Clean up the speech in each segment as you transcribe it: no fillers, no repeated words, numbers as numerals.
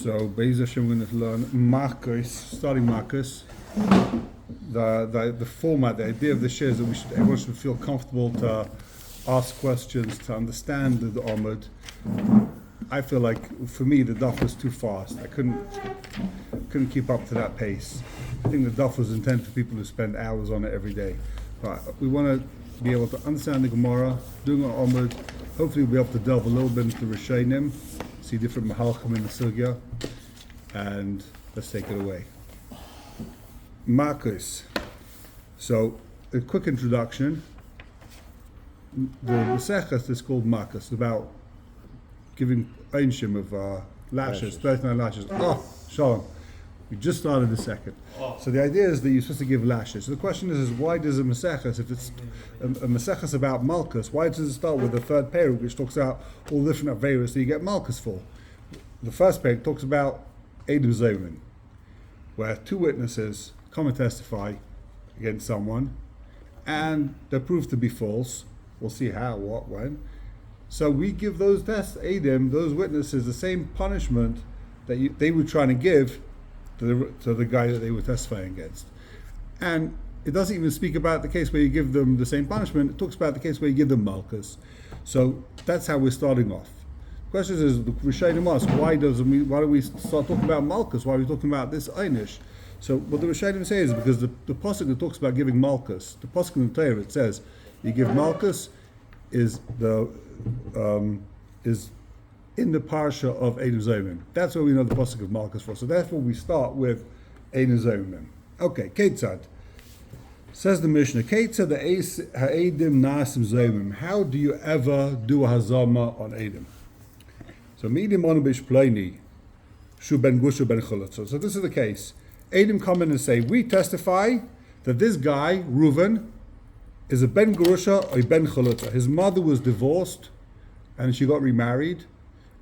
So, Be'ez Hashem, we're going to learn Makos, starting Makos. The format, the idea of the shiur is that everyone should feel comfortable to ask questions, to understand the Amud. I feel like, for me, the daf was too fast. I couldn't keep up to that pace. I think the daf was intended for people who spend hours on it every day. But we want to be able to understand the gemmorrah, doing an Amud. Hopefully we'll be able to delve a little bit into Rishonim, see different mahalchim in the sugya, and let's take it away. Makos. So, a quick introduction. The Masechus is called Makos, about giving einshim of lashes, 39 lashes. Oh, Shalom. We just started the second. So the idea is that you're supposed to give lashes. So the question is why does a Masechus, if it's a Masechus about Malkus, why does it start with the third perek, which talks about all the different averos that you get Malkus for? The first perek talks about Edom Zomin, where two witnesses come and testify against someone, and they're proved to be false. We'll see how, what, when. So we give those Edom, those witnesses, the same punishment that they were trying to give to the guy that they were testifying against. And it doesn't even speak about the case where you give them the same punishment. It talks about the case where you give them malchus. So that's how we're starting off. The question is, the Rishonim ask, why do we start talking about malchus? Why are we talking about this einish? So what the Rishonim say is because the pasuk that talks about giving malchus, the pasuk in the Torah, it says you give malchus is in the parsha of Edom Zomin. That's where we know the pasuk of Malkus for. So therefore we start with Edom Zomin. Okay, Ketzad. Says the Mishnah, Ketzad ha'edim nasim Zomin. How do you ever do a hazama on Edom? So midim onu bishpleini shu ben Grusha ben chalutza. So this is the case. Edom come in and say, we testify that this guy, Reuven, is a ben Grusha or a ben chalutza. His mother was divorced and she got remarried.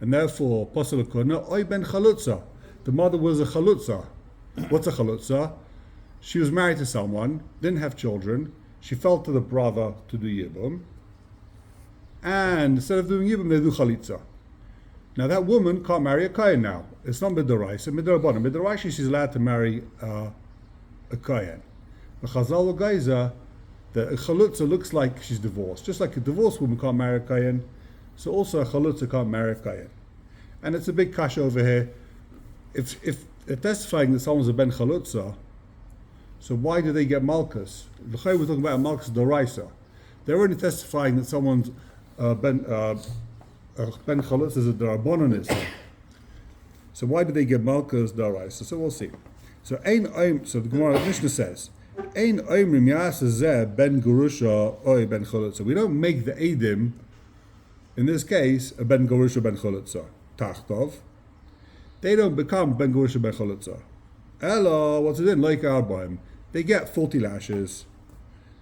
And therefore, Pasal Korna, Oy ben Chalutza. The mother was a Chalutza. What's a Chalutza? She was married to someone, didn't have children. She fell to the brother to do Yibum. And instead of doing Yibum, they do Chalitza. Now that woman can't marry a Kohen now. It's not Midoraisa, Midorabana. Midoraisa, she's allowed to marry a Kohen. The Chazal Geiza, the Chalutza looks like she's divorced. Just like a divorced woman can't marry a Kohen, so also a chalutza can't marry a kohen. And it's a big kasha over here. If they're testifying that someone's a ben chalutza, so why do they get malchus? We're talking about malchus doraisa. They're only testifying that someone's ben chalutza is a darabonanis. So why do they get malchus doraisa? So we'll see. So the Gemara Mishnah says, Ein oimrim yaseh ben Grusha oy ben chalutza. We don't make the edim, in this case, a ben Grusha ben chalutza, tachtov. They don't become ben Grusha ben chalutza. Ella, what's it in? Like Arbaim. They get 40 lashes.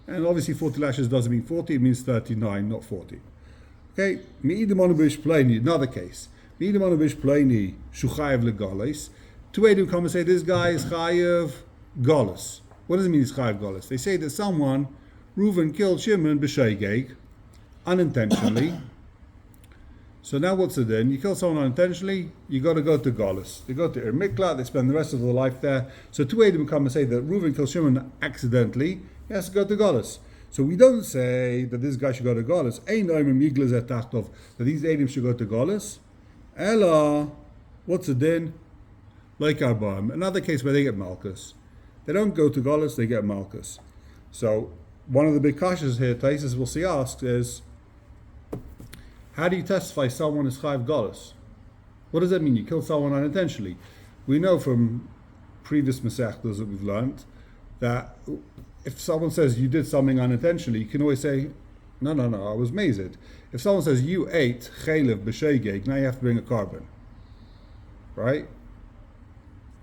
And obviously 40 lashes doesn't mean 40, it means 39, not 40. Okay, mi'idim onu b'ishpleini, another case. Mi'idim onu b'ishpleini, shuchayev legalis. Two Edim come and say, this guy is chayev galis. What does it mean he's chayev galis? They say that someone, Reuven, killed Shimon b'sheigeg, unintentionally. So now what's it then? You kill someone unintentionally, you got to go to Galus. They go to Ir Mikla, they spend the rest of their life there. So two Edom come and say that Reuven killed Shimon accidentally, he has to go to Galus. So we don't say that this guy should go to Galus. Ein oimrim yiglez et tachtov, that these Edom should go to Galus. Ella, what's it then? Like Arbaim, another case where they get Malchus. They don't go to Galus, they get Malchus. So one of the big kashas here, Taisus will see asked is, how do you testify someone is chayav galus? What does that mean? You killed someone unintentionally. We know from previous masechtas that we've learned that if someone says you did something unintentionally, you can always say, no, I was mazed. If someone says you ate chaylev b'sheigeg, now you have to bring a carbon. Right?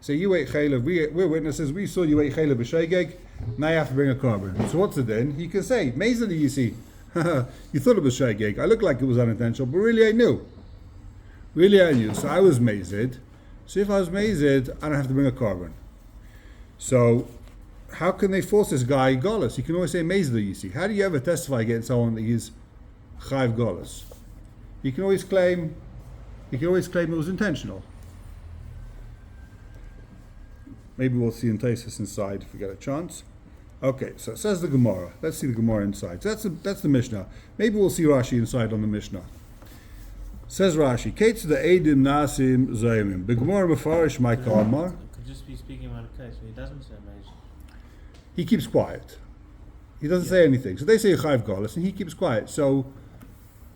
So you ate chaylev, we're witnesses, we saw you ate chaylev b'sheigeg, now you have to bring a carbon. So what's it then? He can say, mazed you see. You thought it was shaygeg. I looked like it was unintentional, but really I knew. So I was mazed. So if I was mazed, I don't have to bring a carbon. So how can they force this guy galus? You can always say mazed, you see. How do you ever testify against someone that he's chayav galus? You can always claim it was intentional. Maybe we'll see in Taisus inside if we get a chance. Okay, so it says the Gemmorrah. Let's see the Gemmorrah inside. So that's the Mishnah. Maybe we'll see Rashi inside on the Mishnah. Says Rashi, Kates the Eidim Nasim Zaymim. The Gemmorrah Mefarish my Karma. Could just be speaking about a case where he doesn't say Mage. He keeps quiet. He doesn't say anything. So they say Chayv Galas, and he keeps quiet. So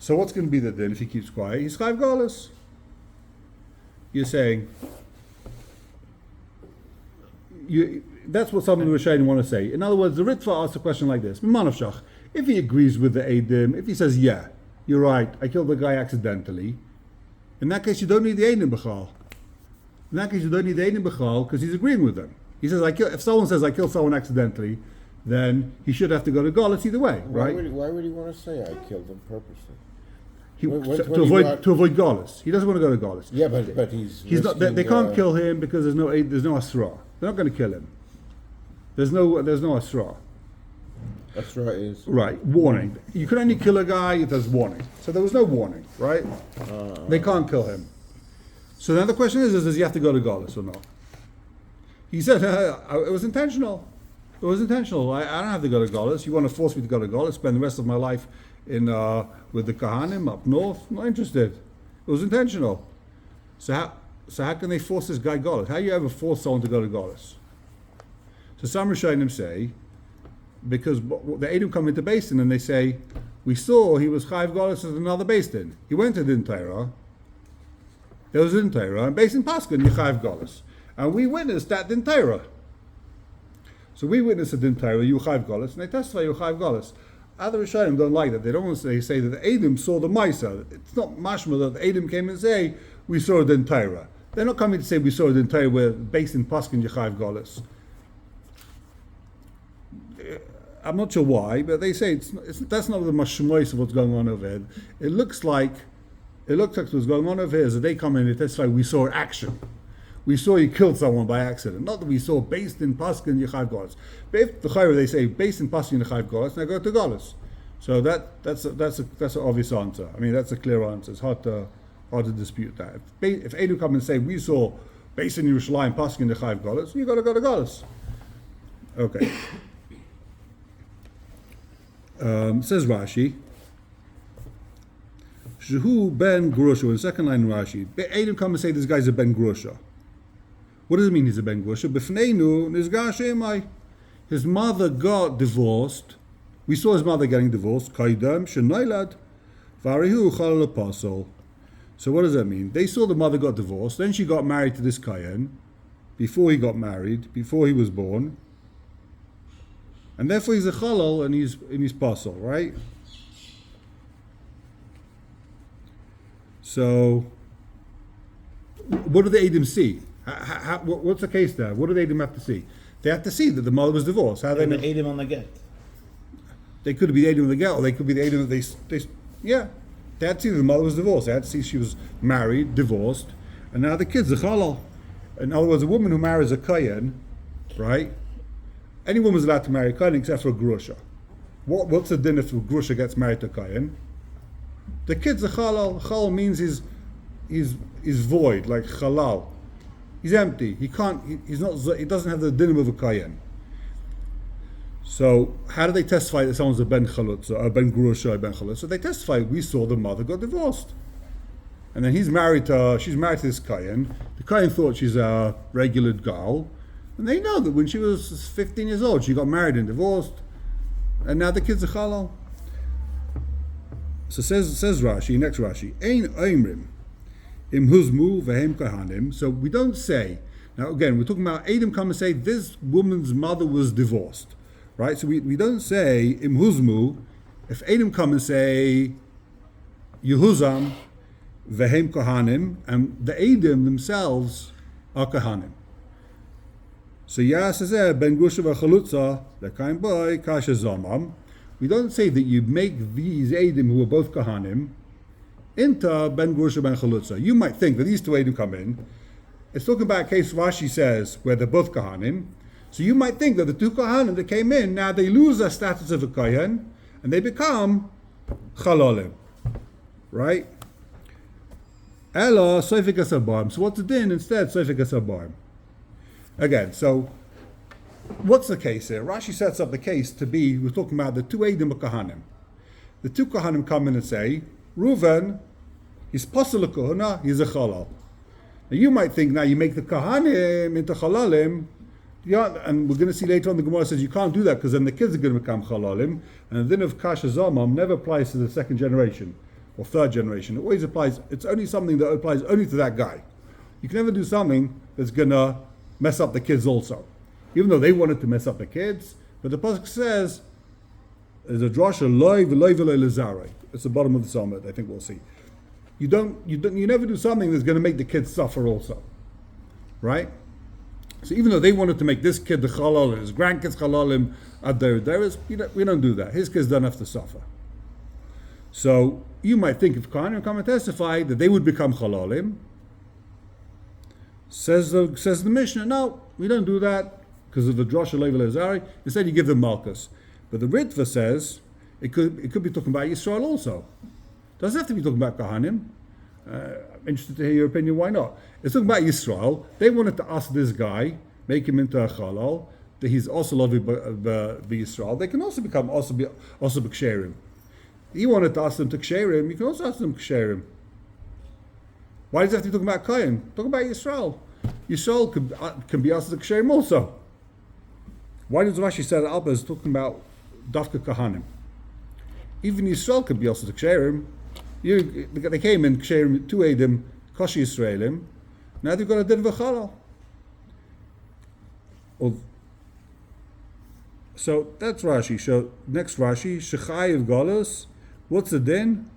what's going to be the din if he keeps quiet? He's Chayv Galas. You're saying, that's what some of the Rishonim want to say. In other words, the Ritva asks a question like this: if he agrees with the Eidim, if he says, yeah, you're right, I killed the guy accidentally, in that case you don't need the Eidim B'chal. In that case you don't need the Eidim B'chal because he's agreeing with them. He says, if someone says I killed someone accidentally, then he should have to go to Galus either way, right? Why would he want to say I killed him purposely? To avoid Galus. He doesn't want to go to Galus. Yeah, but he's not. They can't kill him because there's no Asra. They're not going to kill him. There's no Asra. Asra is right. Warning. You can only kill a guy if there's warning. So there was no warning, right? They can't kill him. So now the question is does he have to go to Galus or not? He said it was intentional. It was intentional. I don't have to go to Galus. You want to force me to go to Galus? Spend the rest of my life in with the Kahanim up north? Not interested. It was intentional. So how can they force this guy Galus? How do you ever force someone to go to Galus? So some Rishonim say, because the Edom come into Basin and they say, we saw he was Chayv Galus at another Basin. He went to Din Torah. There was Din Torah, and Basin Paskin, he Chayv Galus. And we witnessed that Din Torah. So we witnessed a Din Torah, you Chayv Galus, and they testify you Chayv Galus. Other Rishonim don't like that. They don't want to say that the Edom saw the Maisa. It's not mashma that the Edom came and say, we saw a Din Torah. They're not coming to say we saw a Din Torah where Basin Paskin, you Chayv Galus. I'm not sure why, but they say that's not the mashmois of what's going on over here. It looks like what's going on over here is that they come in and testify we saw action. We saw you killed someone by accident. Not that we saw based in Paskin Yechav Golas. But if the Chayra they say based in Paskin Yechav Golas, now go to Golas. So that's an obvious answer. I mean that's a clear answer. It's hard to dispute that. If Edu come and say we saw based in Yerushalayim Paskin Yechav Golas, you got to go to Golas. Okay. Says Rashi, Shehu ben Grusha, in the second line in Rashi, Adam come and say this guy's a ben Grusha. What does it mean he's a ben Grusha? B'fneinu nizgar shemai. His mother got divorced. We saw his mother getting divorced. Kaidam shenoilad varihu chalal apostle. So what does that mean? They saw the mother got divorced. Then she got married to this Kayan. Before he got married, before he was born. And therefore he's a chalal and he's pasul, right? So, what do the Edom see? What's the case there? What do the Edom have to see? They have to see that the mother was divorced. How they the Edom on the get? They could be the Edom of the get, or they could be the Edom that they had to see that the mother was divorced. They had to see she was married, divorced, and now the kid's a chalal. In other words, a woman who marries a kohen, right? Any woman's allowed to marry a kohen except for a grusha. What's the din if a grusha gets married to a kohen? The kid's a chalal. Chalal means he's void, like halal. He's empty. He doesn't have the din of a kohen. So how do they testify that someone's a ben chalutza, a ben grusha, a ben chalutza? So they testify we saw the mother got divorced, and then she's married to this kohen. The kohen thought she's a regular gal. And they know that when she was 15 years old, she got married and divorced, and now the kid's a chalal. So says Rashi, next Rashi, Ein oimrim im huzmu vehem kahanim. So we don't say, now again, we're talking about Edom come and say this woman's mother was divorced, right? So we don't say im huzmu. If Edom come and say Yehuzam vehem kahanim, and the Edom themselves are kahanim. So says ben Grusha v'chalutza lekaim boy kasha zomam. We don't say that you make these Edom who are both kahanim into ben Grusha ben chalutza. You might think that these two Edom come in. It's talking about a case Rashi says where they're both kahanim. So you might think that the two kahanim that came in now they lose their status of a kohen and they become chalalim, right? Ella soifik asabarim. So what's the din instead? Soifik asabarim. Again, so what's the case here? Rashi sets up the case to be, we're talking about the two Eidim Kahanim. The two Kahanim come in and say, Reuven, he's Pasal Kahuna, he's a Chalal. Now you might think, now you make the Kahanim into Chalalim, yeah, and we're going to see later on the Gemara says you can't do that because then the kids are going to become Chalalim, and the din of Kasha Zamam never applies to the second generation or third generation. It always applies, it's only something that applies only to that guy. You can never do something that's going to mess up the kids also. Even though they wanted to mess up the kids, but the pasuk says, there's a drasha loy v'loy v'loy lezarei. It's the bottom of the summit. I think we'll see. You never do something that's going to make the kids suffer also, right? So even though they wanted to make this kid the chalal and his grandkids chalalim at their deris, we don't do that. His kids don't have to suffer. So you might think if Kohanim come and testify that they would become chalalim. Says the Mishnah, no, we don't do that because of the drasha level azari. Instead, you give them Makos. But the Ritva says it could be talking about Yisrael also. Doesn't have to be talking about Kohanim. I'm interested to hear your opinion. Why not? It's talking about Yisrael. They wanted to ask this guy, make him into a chalal, that he's also loved by Yisrael. They can also become also b'ksherim. He wanted to ask them to ksherim. You can also ask them ksherim. Why does it have to be talking about Kohen? Talk about Yisrael. Yisrael can be asked to ksherim also. Why does Rashi set it up as talking about Dafka Kahanim? Even Yisrael could be also to ksherim. They came in ksherim two Eidim, Koshi Yisraelim. Now they've got a din v'chalal. So that's Rashi. So next Rashi, Shechayiv Golos. What's the din?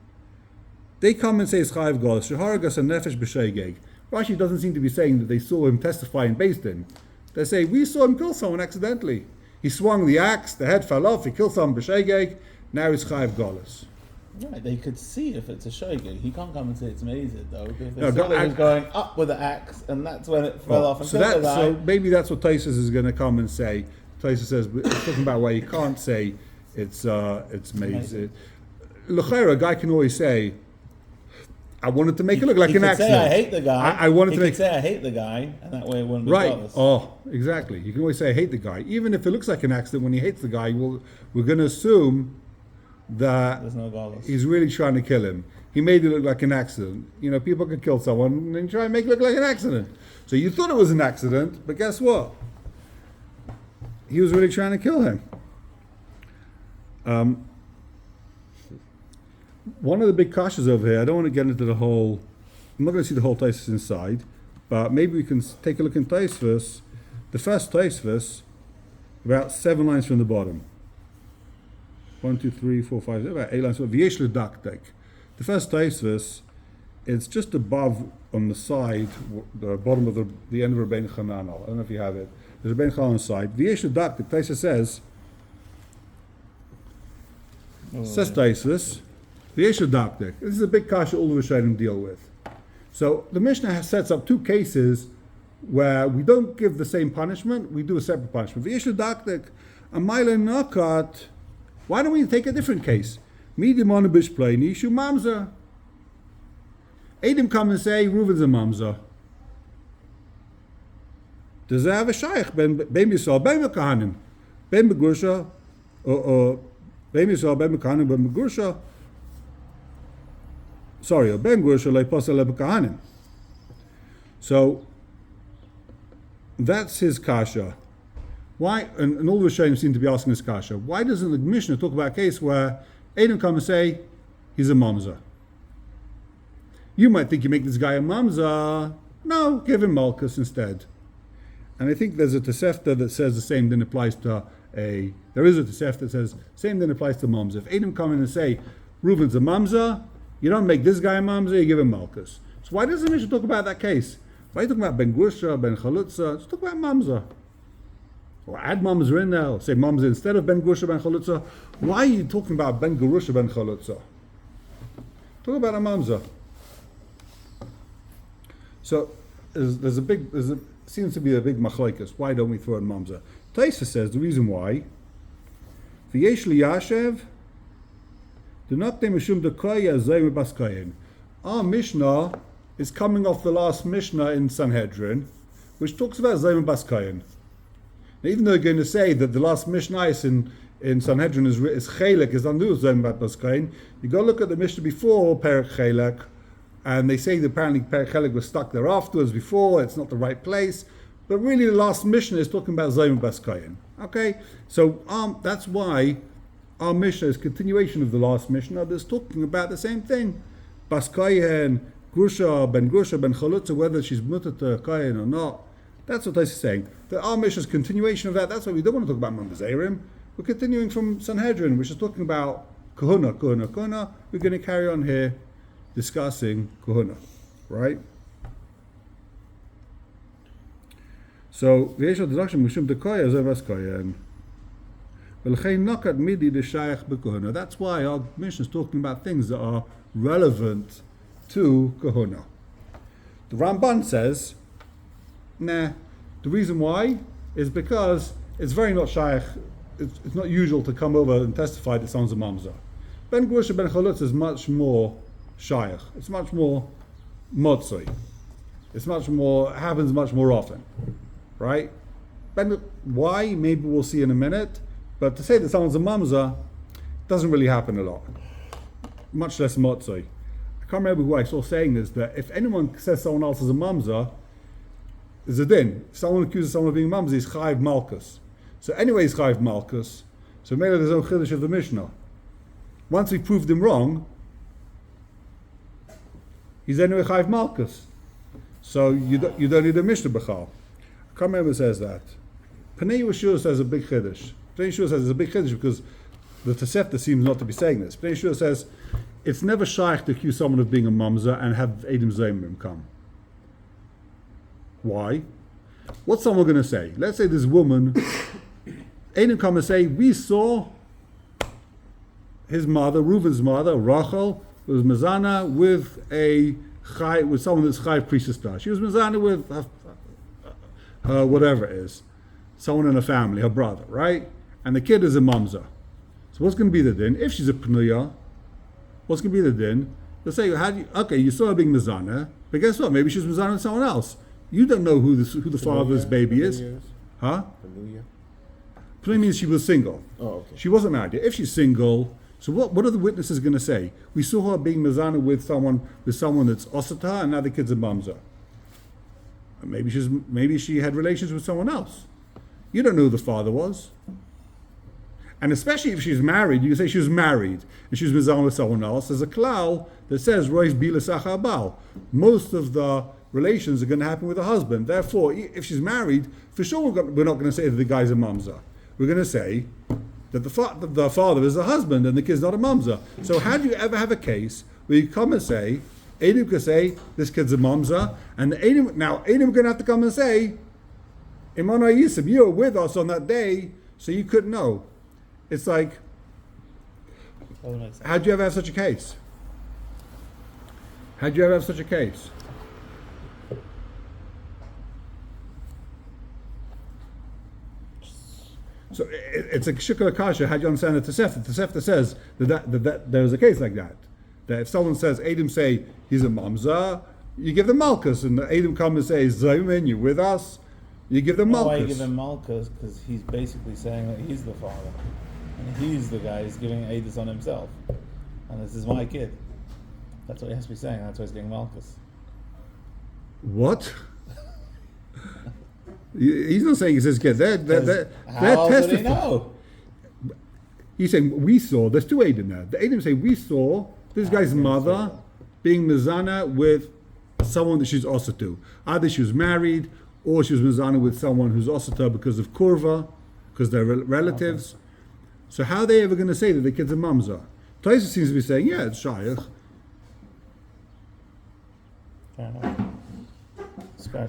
They come and say it's Chayiv Golos. Sheharagas and Nefesh b'Sheigeg. Rashi doesn't seem to be saying that they saw him testify in Beis Din. They say, we saw him kill someone accidentally. He swung the axe, the head fell off, he killed someone b'Sheigeg, now he's Chayiv Golos. Right, they could see if it's a shogeg. He can't come and say it's Mazid though, because they No, saw that he was going up with the axe, and that's when it fell off and so killed the guy. So maybe that's what Taisus is going to come and say. Taisus says, it's talking about why you can't say it's Mazid. L'chera, a guy can always say, I wanted to make it look like an accident. Say I hate the guy. I wanted to say I hate the guy, and that way it wouldn't be right. Golos. Oh, exactly. You can always say I hate the guy, even if it looks like an accident. When he hates the guy, we're going to assume that There's no Golos. he's really trying to kill him. He made it look like an accident. You know, people could kill someone and then try and make it look like an accident. So you thought it was an accident, but guess what? He was really trying to kill him. One of the big kashas over here, I don't want to get into the whole, I'm not going to see the whole Taisvus inside, but maybe we can take a look in Taisvus. The first Taisvus, about 7 lines from the bottom. 1, 2, 3, 4, 5, about 8 lines. V'yesh l'daktek. The first Taisvus, it's just above on the side, the bottom of the end of Rabbeinu Chananel. I don't know if you have it. There's Rabbeinu Chananel on the side. V'yesh l'daktek. Taisvus says Taisvus, v'yesh l'daktek. This is a big kasha all of a sudden deal with. So the Mishnah sets up 2 cases where we don't give the same punishment, we do a separate punishment. V'yesh l'daktek. Amayla nakat. Why don't we take a different case? Midimon bishpleini shu Mamzer. Eidim come and say Reuven's a Mamzer. Does that have a shaykh? Ben Yisrael, ben Mekahanim, ben Grusha, or ben Yisrael, ben Mekahanim, ben Grusha. Sorry, ben Grusha le'posel le'Mekahanim. So that's his kasha. Why? And all the Rishonim seem to be asking this kasha. Why doesn't the Mishnah talk about a case where Eidim come and say he's a Mamzer? You might think you make this guy a Mamzer. No, give him Malkus instead. And I think there's a Tosefta that says the same thing applies to a. There is a Tosefta that says same thing applies to Mamzer. If Eidim come in and say Reuven's a Mamzer, you don't make this guy a Mamzer. You give him Malkus. So why doesn't the Mishnah talk about that case? Why are you talking about Ben Grusha, Ben Chalutza? Just talk about Mamzer. Or add Mamzer in there, or say Mamzer instead of Ben Grusha, Ben Chalutza. Why are you talking about Ben Grusha, Ben Chalutza? Talk about a Mamzer. So seems to be a big machlokes. Why don't we throw in Mamzer? Taisa says the reason why. V'yesh liyashev, d'nakte mishum dekoya zay mebaskayin. Our Mishnah is coming off the last Mishnah in Sanhedrin, which talks about Zayman Bas Kayin. Now, even though you're going to say that the last Mishnah in Sanhedrin is Chelek, is undo Zayman Bas Kayin, you go look at the Mishnah before Perek Chelek, and they say that apparently Perek Chelek was stuck there afterwards before, it's not the right place. But really the last Mishnah is talking about Zayman Bas Kayin. Okay? So that's why our Mishnah is continuation of the last Mishnah that's talking about the same thing. Bas Kayin, Grusha, Ben Chalutza, whether she's mutter to Kayin or not. That's what is saying. That our Mishnah is continuation of that. That's why we don't want to talk about Mamzer. We're continuing from Sanhedrin, which is talking about Kahuna. We're going to carry on here discussing Kahuna. Right? So, that's why our mission is talking about things that are relevant to Kahuna. The Ramban says, nah, the reason why is because it's very not shaykh, it's not usual to come over and testify that someone's a mamzer. Ben Grusha, Ben Chalutz is much more shaykh, it's much more motzoi. It's happens much more often. Right? Why? Maybe we'll see in a minute. But to say that someone's a mamzer doesn't really happen a lot. Much less motzoi. I can't remember who I saw saying this, that if anyone says someone else is a mamzer, there's a din. If someone accuses someone of being a mamzer, he's chayiv Makos. So anyway, he's chayiv Makos. So maybe there's no chiddush of the Mishnah. Once we proved him wrong, he's anyway chayiv Makos. So you don't need a Mishnah b'chal. I can't remember who says that. Pnei Yeshua says a big chiddush. Pnei Yeshua says it's a big chiddush because the Tosefta seems not to be saying this. Pnei Yeshua says it's never shaykh to accuse someone of being a mamzer and have Eidim Zayimim come. Why? What's someone going to say? Let's say this woman, Eidim come and say, we saw his mother, Reuven's mother, Rachel, who was Mezana with someone that's Chayiv Priestess. She was Mezana with her whatever it is, someone in her family, her brother, right? And the kid is a mamzer. So what's going to be the din? If she's a pnuya, what's going to be the din? They'll say, you saw her being mezana, but guess what? Maybe she's mezana with someone else. You don't know who the father's baby is. Huh? Pnuya means she was single. Oh, okay. She wasn't married yet. If she's single, so what are the witnesses going to say? We saw her being mezana with someone that's osata, and now the kid's a mamzer. Maybe she had relations with someone else. You don't know who the father was. And especially if she's married, you can say she was married and she was mizan with someone else. There's a klal that says roiv bila sachar bal. Most of the relations are going to happen with the husband. Therefore, if she's married, for sure we're not going to say that the guy's a mamzer. We're going to say that the father is the husband and the kid's not a mamzer. So how do you ever have a case where you come and say, Eidim could say, this kid's a mamzer, and Eidim are going to have to come and say, Imana Yisib, you were with us on that day, so you couldn't know. It's like, how'd you ever have such a case? So it's a shikar kasha. How do you understand the Tosefta? The Tosefta says that there's a case like that. That if someone says, Eidim say he's a mamzer, you give them Malkus, and the Eidim come and say, Zaymin, you with us? You give them Malkus. Why you give him Malkus? Because he's basically saying that he's the father. And he's the guy who's giving Eidim on himself. And this is my kid. That's what he has to be saying. That's why he's getting Malkus. What? He's not saying it's his kid. They're how else would he know? He's saying, we saw, there's two Eidim there. The Eidim say, we saw this guy's mother being mezana with someone that she's also to. Either she was married or she was mezana with someone who's also to because of kurva, because they're relatives. Okay. So how are they ever going to say that the kid's a mamzer? Taisa seems to be saying, yeah, it's shaykh. Fair enough.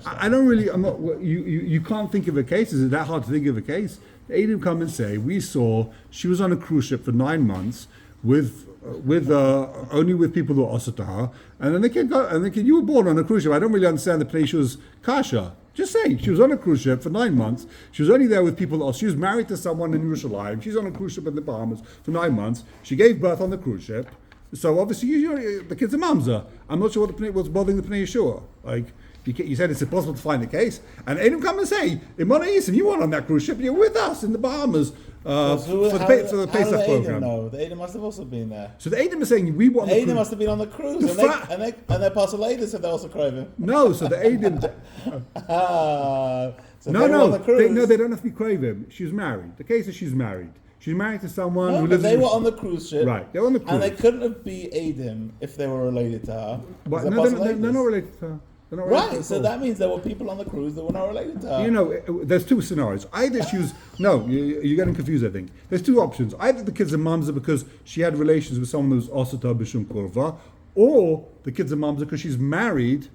I don't really. I'm not. You can't think of a case. Is it that hard to think of a case? The Eidim come and say, we saw she was on a cruise ship for 9 months with only with people who are also to her, and then the kid you were born on a cruise ship. I don't really understand the place she was kasha. Just saying, she was on a cruise ship for 9 months. She was only there with people else. She was married to someone in Yerushalayim. She's on a cruise ship in the Bahamas for 9 months. She gave birth on the cruise ship. So obviously, the kid's a mamzer. I'm not sure what's bothering the Pnei Yeshua. Like, You said it's impossible to find the case, and Adam come and say, Imana Isim, you weren't on that cruise ship, you're with us in the Bahamas for the Pesach program. No, the Adam must have also been there. So the Adam is saying, we want the Adam cruise. must have been on the cruise, and they pass a lady, so they also crave him. No, so the Adam... So they were on the cruise. They don't have to be craving. She's married. The case is she's married. She's married to someone who but lives they in... were on the cruise ship. Right, they were on the cruise. And they couldn't have been Adam if they were related to her. But They're they're not related to her. They're not related to Right, her so at all. that means there were people on the cruise that were not related to her. You know, there's two scenarios. Either she was... No, you're getting confused, I think. There's two options. Either the kid's a mamzer because she had relations with someone who's also to b'shum korva, or the kid's a mamzer because she's married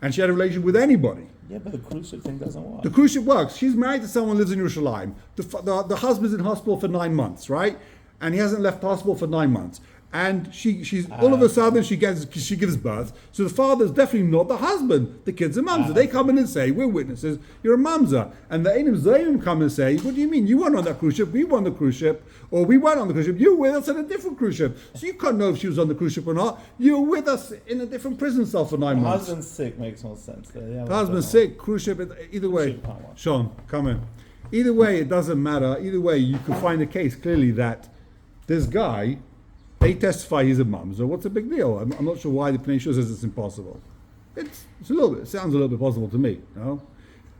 and she had a relation with anybody. Yeah, but the cruise ship thing doesn't work. The cruise ship works. She's married to someone who lives in Yerushalayim. The husband's in hospital for 9 months, right? And he hasn't left hospital for 9 months. And she's all of a sudden she gives birth. So the father's definitely not the husband. The kid's a mamzer. They come in and say, we're witnesses, you're a mamzer. And the Einim Zayim come and say, what do you mean? You weren't on that cruise ship, we were on the cruise ship. Or we weren't on the cruise ship, you were with us on a different cruise ship. So you can't know if she was on the cruise ship or not. You were with us in a different prison cell for 9 months. Husband's sick makes more sense. The husband's sick, cruise ship, either way. Sean, come in. Either way, it doesn't matter. Either way, you can find a case clearly that this guy, they testify he's a mamzer. What's the big deal? I'm not sure why the Pnei Shur says it's impossible. It's a little bit. It sounds a little bit possible to me. No,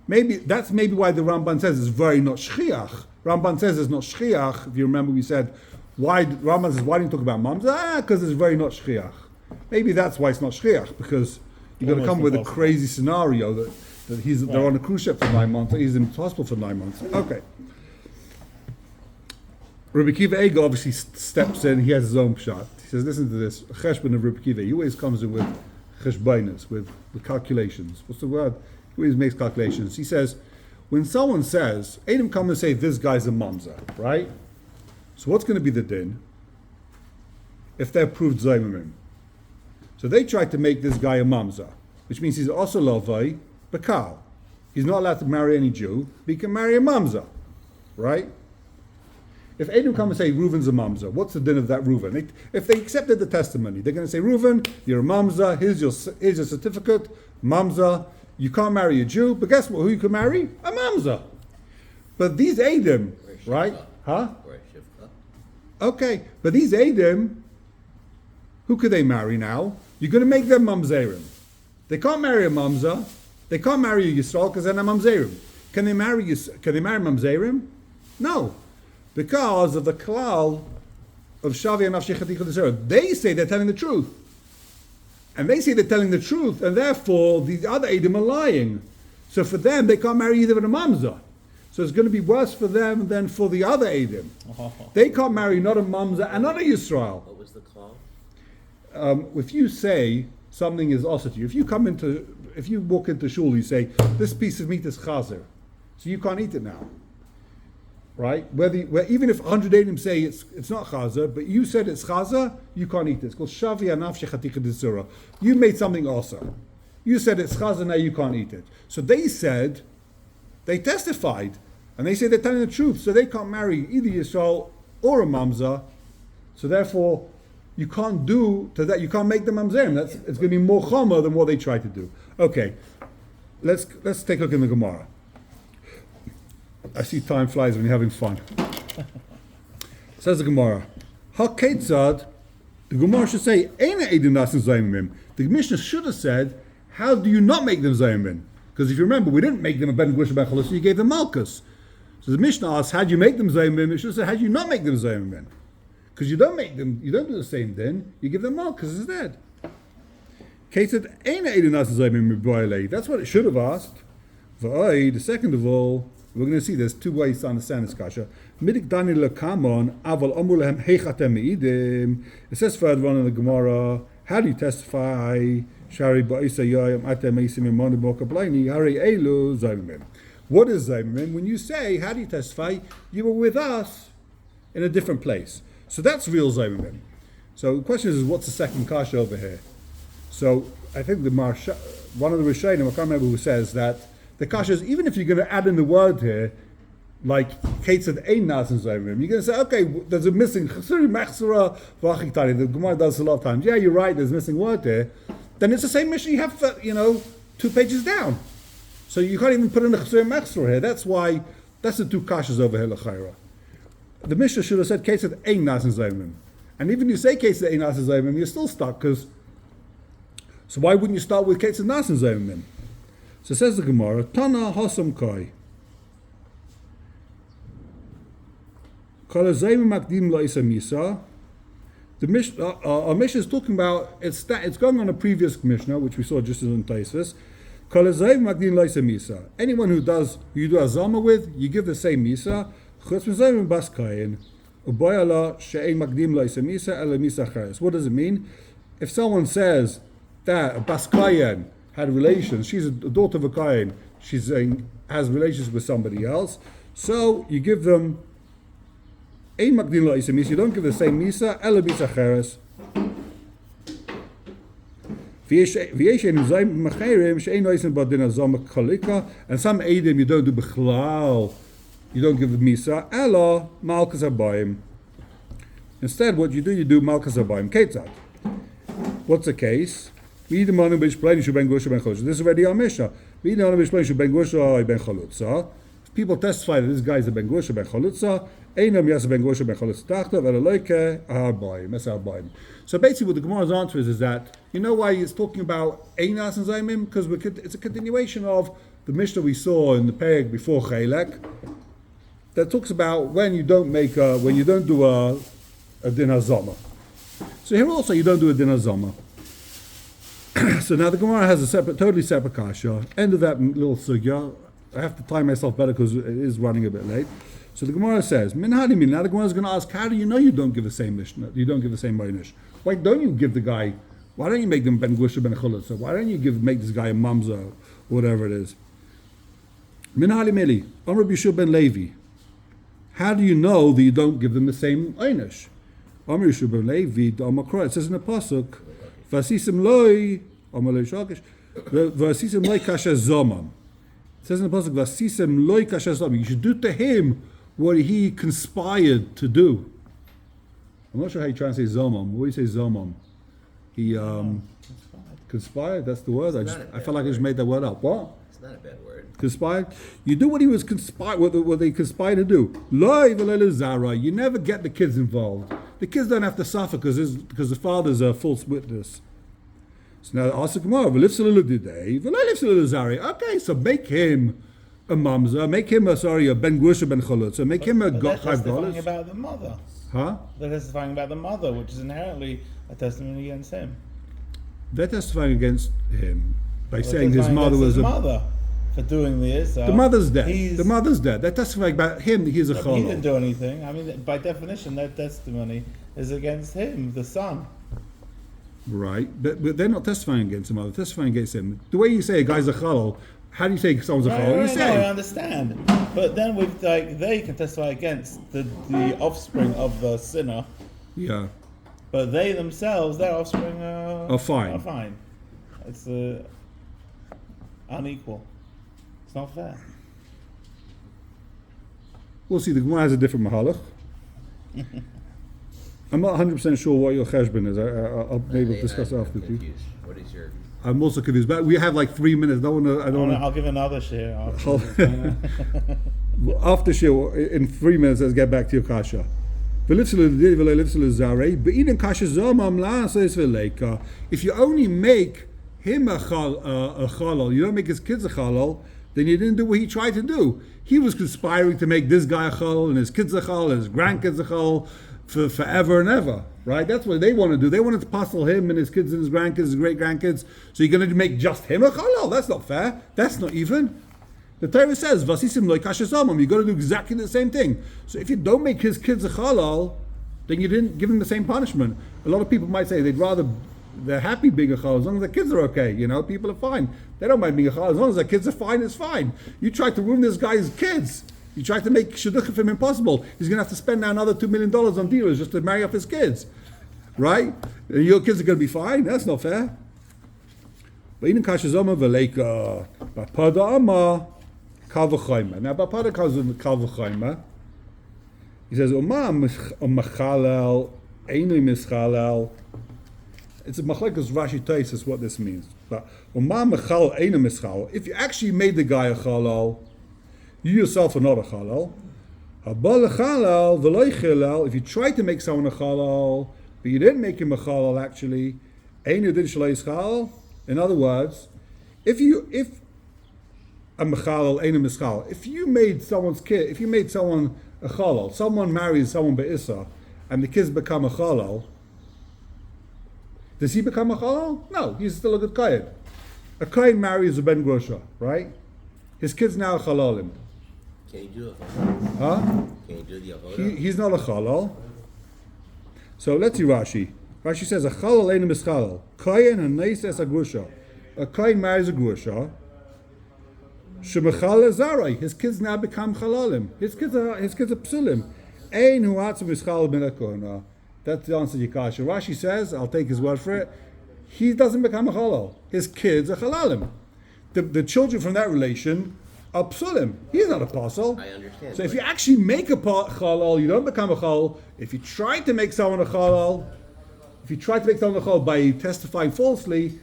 maybe that's why the Ramban says it's very not shchiach. Ramban says it's not shchiach. If you remember, we said why Ramban says why didn't you talk about mamzer? Because it's very not shchiach. Maybe that's why it's not shchiach, because you're going to come with a crazy scenario that they're on a cruise ship for 9 months, or he's in hospital for 9 months. Okay. Rabbi Kiva Ego obviously steps in, he has his own shot. He says, listen to this, cheshbon of Rabbi Kiva, he always comes in with cheshbonos, with calculations. What's the word? He always makes calculations. He says, when someone says, Adam come and say, this guy's a mamzer, right? So what's going to be the din? If they're proved zaymimim. So they tried to make this guy a mamzer, which means he's also lovai, bakal. He's not allowed to marry any Jew, but he can marry a mamzer, right? If Adam come and say Reuven's a mamzer, what's the din of that Reuven? If they accepted the testimony, they're going to say, Reuven, you're a mamzer, here's your certificate, mamzer, you can't marry a Jew, but guess what, who you can marry? A mamzer. But these Adam, right? Huh? Okay, but these Adam, who could they marry now? You're going to make them mamzerim. They can't marry a mamzer, they can't marry a Yisrael because they're not mamzerim. Can they marry mamzerim? No. Because of the klal of Shavi and Nafshei. They say they're telling the truth. And they say they're telling the truth, and therefore the other Edom are lying. So for them, they can't marry either of a mamzer. So it's going to be worse for them than for the other Edom. They can't marry not a mamzer and not a Yisrael. What was the klal? If you say something is also to you, if you walk into shul, you say, this piece of meat is chazer, so you can't eat it now. Right? Even if 100 Eidim say it's not chazer, but you said it's chazer, you can't eat it. It's called shavi anafshe chatika desura. You made something also. You said it's chazer, now you can't eat it. So they testified, and they say they're telling the truth, so they can't marry either Yisrael or a mamzer. So therefore, you can't do to that. You can't make them mamzerim. It's going to be more chomer than what they tried to do. Okay, let's take a look in the Gemara. I see time flies when you're having fun. Says the Gemara, HaKetzad, the Gemara should say, Eina Eidim Nasin Zayimim. The Mishnah should have said, how do you not make them Zayimim? Because if you remember, we didn't make them a Ben Grusha Ben Chalos, so you gave them Makos. So the Mishnah asks, how do you make them Zayimim? It should have said, how do you not make them Zayimim? Because you don't do the same then, you give them Makos instead. Ketzad Eina Eidim Nasin Zayimim. That's what it should have asked. The second of all, we're going to see there's two ways to understand this kasha. Midik dani lekamon aval amru lehem heichatem meidim. It says further on in the Gemara, how do you testify? Shari ba'isa yayam atem meisim imonu b'okablaini hari elu zaymim. What is zaymim? When you say, how do you testify? You were with us in a different place. So that's real zaymim. So the question is, what's the second kasha over here? So I think one of the Rishonim, I can't remember who says that. The kasha is, even if you're going to add in the word here, like Kate said, Ein Nasin Zayimim, you're going to say, okay, there's a missing, the Gemara does a lot of times. Yeah, you're right, there's a missing word there. Then it's the same mission you have for, 2 pages down. So you can't even put in a chesur mechsor here. That's the 2 kashas over here, l'chayra. The Mishnah should have said Ketzad ein nasen zayimim. And even if you say Ketzad ein nasen zayimim, you're still stuck, so why wouldn't you start with Ketzad nasen zayimim? So says the Gemara, Tana hasam kai. Kol zayimim makdim la'isa misa. The Mishnah, our Mishnah is talking about, it's going on a previous Mishnah, which we saw just as in Taisus. Kol zayimim makdim la'isa misa. Anyone who you do a zama with, you give the same misa. What does it mean? If someone says that a Baskayan had relations, she's a daughter of a Kayan, has relations with somebody else, so you give them you don't give the same misa, ela misa cheres. And some edim you don't do bichlal. You don't give the misa, ela malchus habayim. Instead, what you do malchus habayim. Ketzad. What's the case? This is already our Mishnah. If people testify that this guy is a ben Grusha ben chalutza, einam yas ben Grusha ben chalutza tachtav elaloike habayim. That's habayim. So basically, what the Gemara's answer is that you know why it's talking about einas and zaymim, because it's a continuation of the Mishnah we saw in the perek before Chelek. That talks about when you don't do a din hazama. So here also you don't do a din hazama. So now the Gemara has totally separate kasha. End of that little sugya. I have to time myself better because it is running a bit late. So the Gemara says, Min hadimin. Now the Gemara is going to ask, how do you know you don't give the same Mishnah? You don't give the same Ma'inish? Why don't you give the guy? Why don't you make them ben Grusha ben chalutza? Why don't you make this guy a Mamzer, whatever it is? Min hadimili. Rabbi shiur ben Levi. How do you know that you don't give them the same einish? It says in the pasuk, "Vasisim loy vasisim loy kasher zomam." It says in the pasuk, "Vasisim loy kasher zomam." You should do to him what he conspired to do. I'm not sure how you translate zomam. What do you say zomam? He conspired. That's the word. I felt like I just made that word up. What? Not a bad word. Conspired. You do what he was conspired. What they conspired to do. You never get the kids involved. The kids don't have to suffer because the father's a false witness. So now ask the Gemara. Okay, so make him a mamzer. Make him a ben Grusha ben chalutza. Make him a they're $5. testifying about the mother. Huh? They're testifying about the mother, which is inherently a testimony against him. They're testifying against him by saying his testifying mother against was his mother for doing this. The mother's dead. The mother's dead. They're testifying about him. He's a cholol. He didn't do anything. I mean, by definition, their testimony is against him, the son. Right, but they're not testifying against the mother. They're testifying against him. The way you say a guy's a cholol, how do you say someone's a cholol? You say. I understand. But then they can testify against the offspring of the sinner. Yeah. But they themselves, their offspring are fine. It's unequal. It's not fair. We'll see. The Gemara has a different mahalach. I'm not 100% sure what your cheshbon is. I'll be able to discuss it after with you. What is your? I'm also confused, but we have like 3 minutes. I'll give another share. After shiur, in 3 minutes, let's get back to your kasha. If you only make him a chalal, you don't make his kids a chalal, then you didn't do what he tried to do. He was conspiring to make this guy a chalal, and his kids a chalal, and his grandkids a chalal, for forever and ever, right? That's what they want to do. They wanted to passel him and his kids and his grandkids, his great grandkids. So you're going to make just him a chalal? That's not fair. That's not even. The Torah says, "Vasisim loy kasher zomam." You got to do exactly the same thing. So if you don't make his kids a chalal, then you didn't give him the same punishment. A lot of people might say they're happy being a chalal as long as their kids are okay. You know, people are fine. They don't mind being a chalal as long as their kids are fine. It's fine. You tried to ruin this guy's kids. You tried to make shidduchim for him impossible. He's going to have to spend now another $2 million on dealers just to marry off his kids, right? And your kids are going to be fine. That's not fair. Now, Bapada comes with Kal V'Chayma. He says, It's a machlekes Rashi Tais is what this means. But if you actually made the guy a halal, you yourself are not a halal. If you try to make someone a halal, but you didn't make him a halal actually, in other words, if you made someone's kid, if you made someone a halal, someone marries someone be'issa, and the kids become a halal, does he become a halal? No, he's still a good kohen. A kohen marries a ben Grusha, right? His kid's now a halalim. Can you do it? Huh? Can you do the avodah? He's not a halal. So let's see Rashi. Rashi says a halal ain't a mischalal. Kohen and neises a grusha. A kohen marries a grusha. Shemachal zarai. His kids now become halalim. His kids are psulim. Ein hu atzim mischal ben akona. That's the answer to your question. Rashi says, I'll take his word for it. He doesn't become a halal. His kids are halalim. The children from that relation are psulim. He's not a apostle. I understand. So if you actually make a halal, you don't become a halal. If you try to make someone a halal, by testifying falsely,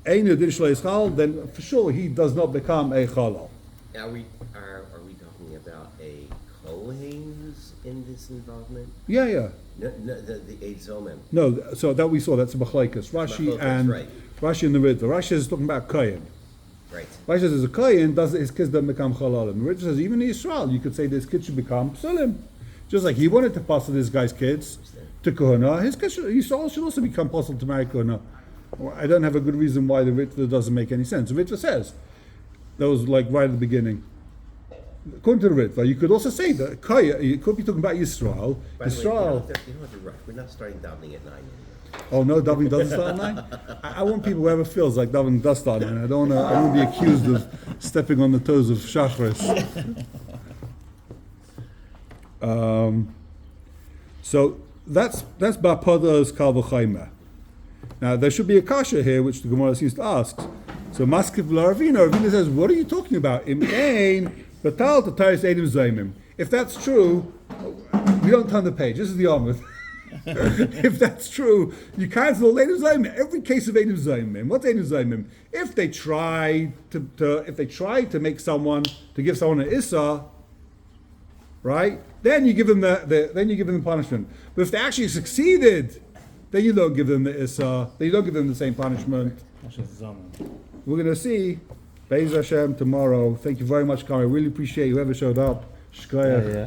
then for sure he does not become a halal. Are we talking about a kohen who's in this involvement? Yeah. No, the Eid Zomim. No, so that we saw, that's a machlaikas. Rashi and right. Rashi and the Ritva. Rashi is talking about kohen. Right. Rashi says, as a kohen, his kids don't become halalim. The Ritva says, even in Israel, you could say this kid should become psulim. Just like he wanted to pass this guy's kids to kohana, his kids should also become possible to marry kohana. I don't have a good reason why the Ritva doesn't make any sense. The Ritva says, that was like right at the beginning. According to the Ritva, you could also say that you could be talking about Israel. By the way, Israel. you don't have to rush. We're not starting davening at 9 anymore. Oh no, davening doesn't start at 9? I want people, whoever feels like davening does start at 9. I don't want to be accused of stepping on the toes of Shachris. So that's Ba'Poda's Kal V'Chaima. Now there should be a kasha here, which the Gemara seems to ask. So Maskiv L'Ravina, Ravina says, what are you talking about? Im ein batal t'tayis eidim zaymim. If that's true, we don't turn the page. This is the Amud. If that's true, you cancel eidim zaymim. Every case of eidim zaymim. What's eidim zaymim? If they try to make someone, to give someone an issa, right? Then you give them the punishment. But if they actually succeeded, then you don't give them the issa. Then you don't give them the same punishment. We're going to see Be'ez Hashem tomorrow. Thank you very much, Kari. I really appreciate whoever showed up. Shkoyach.